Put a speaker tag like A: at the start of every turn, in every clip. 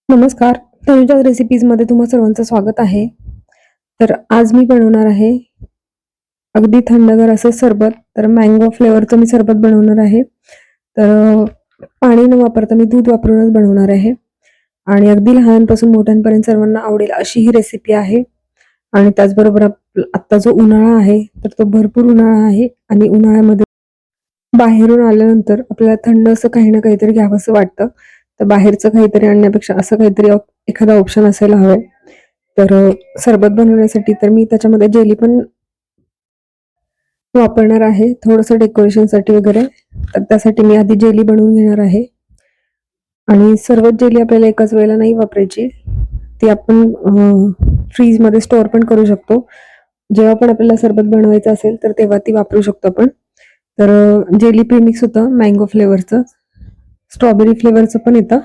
A: नमस्कार. तनुजाज रेसिपीजमध्ये तुम्हा सर्वांचं स्वागत आहे. तर आज मी बनवणार आहे अगदी थंडगार असं सरबत. तर मँगो फ्लेवरचं मी सरबत बनवणार आहे. तर पाणी न वापरता मी दूध वापरूनच बनवणार आहे आणि अगदी लहानांपासून मोठ्यांपर्यंत सर्वांना आवडेल अशी ही रेसिपी आहे. आणि त्याचबरोबर आत्ता जो उन्हाळा आहे तर तो भरपूर उन्हाळा आहे आणि उन्हाळ्यामध्ये बाहेरून आल्यानंतर आपल्याला थंड असं काही ना काहीतरी घ्यावंसं वाटतं. तर बाहेरचं काहीतरी आणण्यापेक्षा असं काहीतरी एखादा ऑप्शन असायला हवंय. तर सरबत बनवण्यासाठी तर मी त्याच्यामध्ये जेली पण वापरणार आहे थोडंसं डेकोरेशनसाठी वगैरे. तर त्यासाठी मी आधी जेली बनवून घेणार आहे आणि सर्वच जेली आपल्याला एकाच वेळेला नाही वापरायची. ती आपण फ्रीजमध्ये स्टोअर पण करू शकतो. जेव्हा पण आपल्याला सरबत बनवायचं असेल तर तेव्हा ती वापरू शकतो आपण. तर जेली प्रीमिक्स होतं मँगो फ्लेवरचं, स्ट्रॉबेरी फ्लेवरचं पण येतं.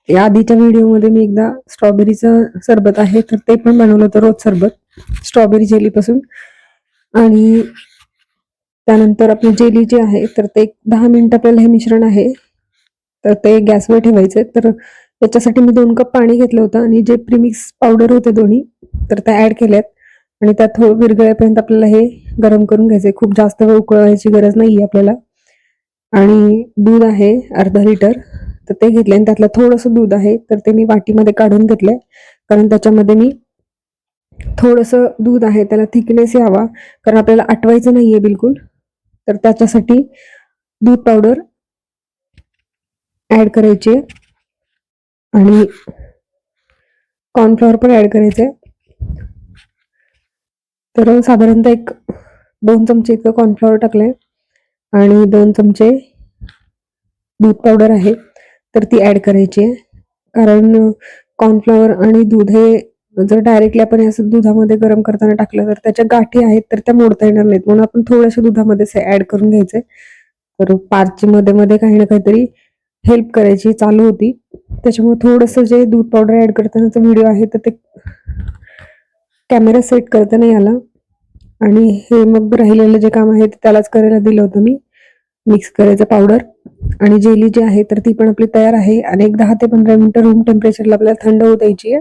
A: या आधीच्या व्हिडिओमध्ये मी एकदा स्ट्रॉबेरीचं सरबत आहे तर ते पण बनवलं होतं, रोज सरबत स्ट्रॉबेरी जेलीपासून. आणि त्यानंतर आपली जेली जी आहे तर ते 10 मिनिटं आपल्याला हे मिश्रण आहे तर ते गॅसवर ठेवायचे. तर त्याच्यासाठी मी 2 कप पाणी घेतलं होतं आणि जे प्रीमिक्स पावडर होते दोन्ही तर त्या ऍड केल्यात आणि त्यात थोडं विरघळेपर्यंत आपल्याला हे गरम करून घ्यायचे. खूप जास्त वेळ उकळवायची गरज नाहीये आपल्याला. आणि दूध आहे अर्धा लिटर तर ते घेतले आणि त्यातलं थोडंसं दूध आहे तर ते मी वाटीमध्ये काढून घेतलंय, कारण त्याच्यामध्ये मी थोडंसं दूध आहे त्याला थिकनेस यावा, कारण आपल्याला आटवायचं नाहीये बिलकुल. तर त्याच्यासाठी दूध पावडर ऍड करायची आणि कॉर्नफ्लॉवर पण ऍड करायचंय. तर साधारणतः 2 चमचे इतकं कॉर्नफ्लॉवर टाकलंय आणि 2 चमचे दूध पावडर आहे तर ती ऍड करायची आहे. कारण कॉर्नफ्लॉवर आणि दूध हे जर डायरेक्टली आपण असं दुधामध्ये गरम करताना टाकलं तर त्याच्या गाठी आहेत तर त्या मोडता येणार नाहीत, म्हणून आपण थोड्याशा दुधामध्ये ऍड करून घ्यायचंय. तर पार्कची मध्ये मध्ये काही ना काहीतरी हेल्प करायची चालू होती, त्याच्यामुळे थोडंसं जे दूध पावडर ऍड करतानाचा व्हिडिओ आहे तर ते कॅमेरा सेट करता नाही आला आणि हे मग राहिलेलं जे काम आहे ते त्यालाच करायला दिलं होतं मी. मिक्स करायचं पावडर आणि जेली जी आहे तर ती पण आपली तयार आहे आणि एक 10 ते 15 मिनिटं रूम टेम्परेचरला आपल्याला थंड होऊ द्यायची आहे.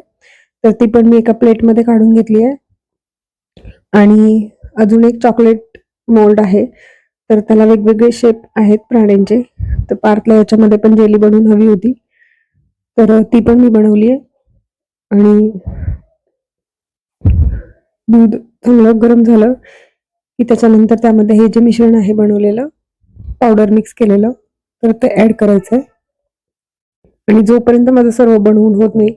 A: तर ती पण मी एका प्लेटमध्ये काढून घेतली आहे. आणि अजून एक चॉकलेट मोल्ड आहे तर त्याला वेगवेगळे शेप आहेत प्राण्यांचे. तर पार्थला याच्यामध्ये पण जेली बनवून हवी होती तर ती पण मी बनवली आहे. आणि दूध चांगलं गरम झालं की त्याच्यानंतर त्यामध्ये हे जे मिश्रण आहे बनवलेलं, पावडर मिक्स केलेलं तर ते ऍड करायचंय. आणि जोपर्यंत माझं सर्व बनवून होत नाही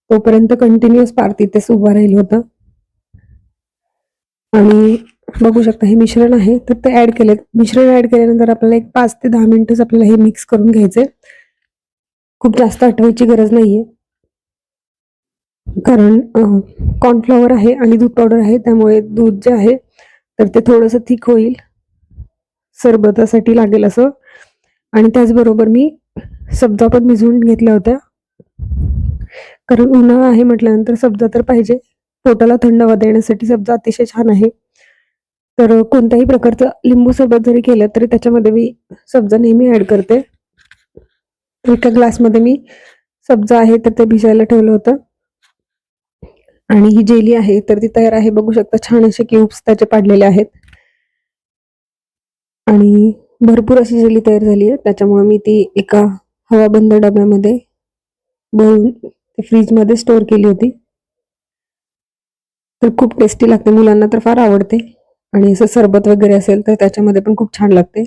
A: तोपर्यंत कंटिन्युअस पार्थ इथेच उभा राहील होता. आणि बघू शकता हे मिश्रण आहे तर ते ऍड केले. मिश्रण ऍड केल्यानंतर आपल्याला एक 5 ते 10 मिनिटच आपल्याला हे मिक्स करून घ्यायचंय. खूप जास्त आटवायची गरज नाहीये, कारण कॉर्नफ्लॉवर आहे आणि दूध पावडर आहे त्यामुळे दूध जे आहे तर ते थोडंसं थिक होईल सरबतासाठी लागेल असं. आणि त्याचबरोबर मी सब्जा पण भिजवून घेतल्या होत्या, कारण उन्हाळा आहे म्हटल्यानंतर सब्जा तर पाहिजे. पोटाला थंडावा देण्यासाठी सब्जा अतिशय छान आहे. तर कोणत्याही प्रकारचं लिंबू सरबत जरी केलं तरी त्याच्यामध्ये मी सब्जा नेहमी ऍड करते. एका ग्लासमध्ये मी सब्जा आहे तर ते भिजायला ठेवलं होतं आणि ही जेली आहे तर ती तयार आहे. बघू शकता छान असे क्यूब्स त्याचे पाडलेले आहेत आणि भरपूर अशी जेली तयार झाली आहे. त्याच्यामुळे मी ती एका हवाबंद डब्यामध्ये भरून फ्रीजमध्ये स्टोअर केली होती. तर खूप टेस्टी लागते, मुलांना तर फार आवडते आणि असं सरबत वगैरे असेल तर त्याच्यामध्ये पण खूप छान लागते.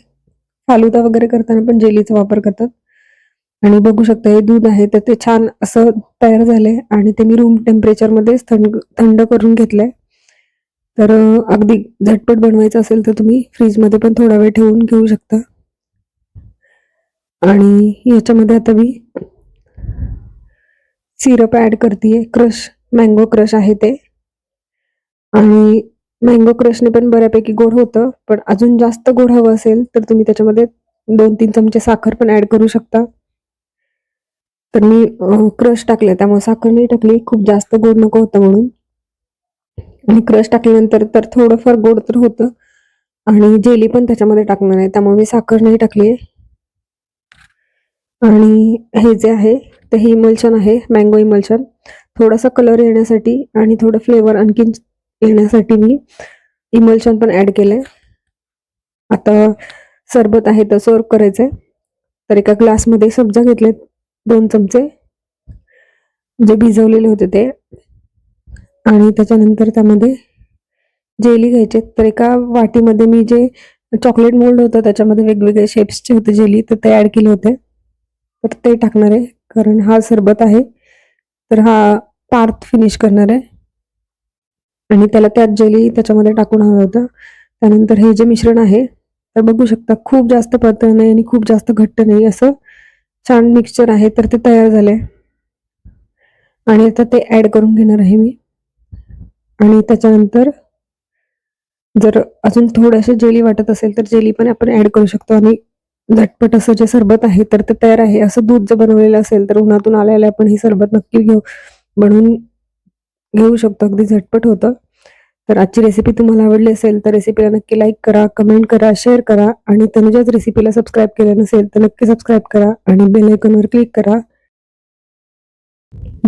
A: फालुदा वगैरे करताना पण जेलीचा वापर करतात. आणि बघू शकता हे दूध आहे तर ते छान असं तयार झालंय आणि ते मी रूम टेम्परेचरमध्येच थंड करून घेतलंय. तर अगदी झटपट बनवायचं असेल तर तुम्ही फ्रीजमध्ये पण थोडा वेळ ठेवून घेऊ शकता. आणि याच्यामध्ये आता मी सिरप ऍड करतेय, क्रश मँगो क्रश आहे ते. आणि मँगो क्रशने पण बऱ्यापैकी गोड होतं, पण अजून जास्त गोड हवं असेल तर तुम्ही त्याच्यामध्ये 2-3 चमचे साखर पण ऍड करू शकता. तर मी क्रश टाकले त्यामुळे साखर नाही टाकली, खूप जास्त गोड नको होतं म्हणून. आणि क्रश टाकल्यानंतर तर थोडंफार गोड तर होतं आणि जेली पण त्याच्यामध्ये टाकणार आहे त्यामुळे मी साखर नाही टाकली. आणि हे जे आहे तर हे इमल्शन आहे, मँगो इमल्शन. थोडासा कलर येण्यासाठी आणि थोडं फ्लेवर आणखीन येण्यासाठी मी इमल्शन पण ॲड केलंय. आता सरबत आहे तर सर्व करायचंय. तर एका ग्लासमध्ये सब्जा घेतलेत 2 चमचे, जे भिजवलेले होते ते, आणि त्याच्यानंतर त्यामध्ये जेली घ्यायचे. तर एका वाटीमध्ये मी जे चॉकलेट मोल्ड होतं त्याच्यामध्ये वेगवेगळे शेप्सचे होते जेली, तर ते ॲड केले होते. तर ते टाकणार आहे, कारण हा सरबत आहे तर हा पार्थ फिनिश करणार आहे आणि त्याला त्यात जेली त्याच्यामध्ये टाकून हवं होतं. त्यानंतर हे जे मिश्रण आहे तर बघू शकता, खूप जास्त पातळ नाही आणि खूप जास्त घट्ट नाही, असं छान मिक्सचर आहे. तर ते तयार झालंय आणि आता ते ॲड करून घेणार आहे मी. आणि त्याच्यानंतर जर अजून थोडंसं जेली वाटत असेल तर जेली पण आपण ॲड करू शकतो. आणि झटपट असं जे सरबत आहे तर ते तयार आहे. असं दूध जर बनवलेलं असेल तर उन्हातून आल्याला आपण हे सरबत नक्की बनवून घेऊ शकतो. अगदी झटपट होतं. तर आजची रेसिपी तुम्हाला आवडली असेल तर रेसिपीला नक्की लाईक करा, कमेंट करा, शेअर करा आणि तनुजाच रेसिपीला सबस्क्राईब केलं नसेल तर नक्की सबस्क्राईब करा आणि बेल आयकॉनवर क्लिक करा,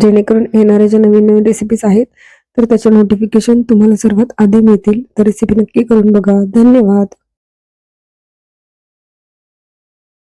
A: जेणेकरून येणाऱ्या ज्या नवीन नवीन रेसिपीज आहेत तर त्याचे नोटिफिकेशन तुम्हाला सर्वात आधी मिळतील. तर रेसिपी नक्की करून बघा. धन्यवाद.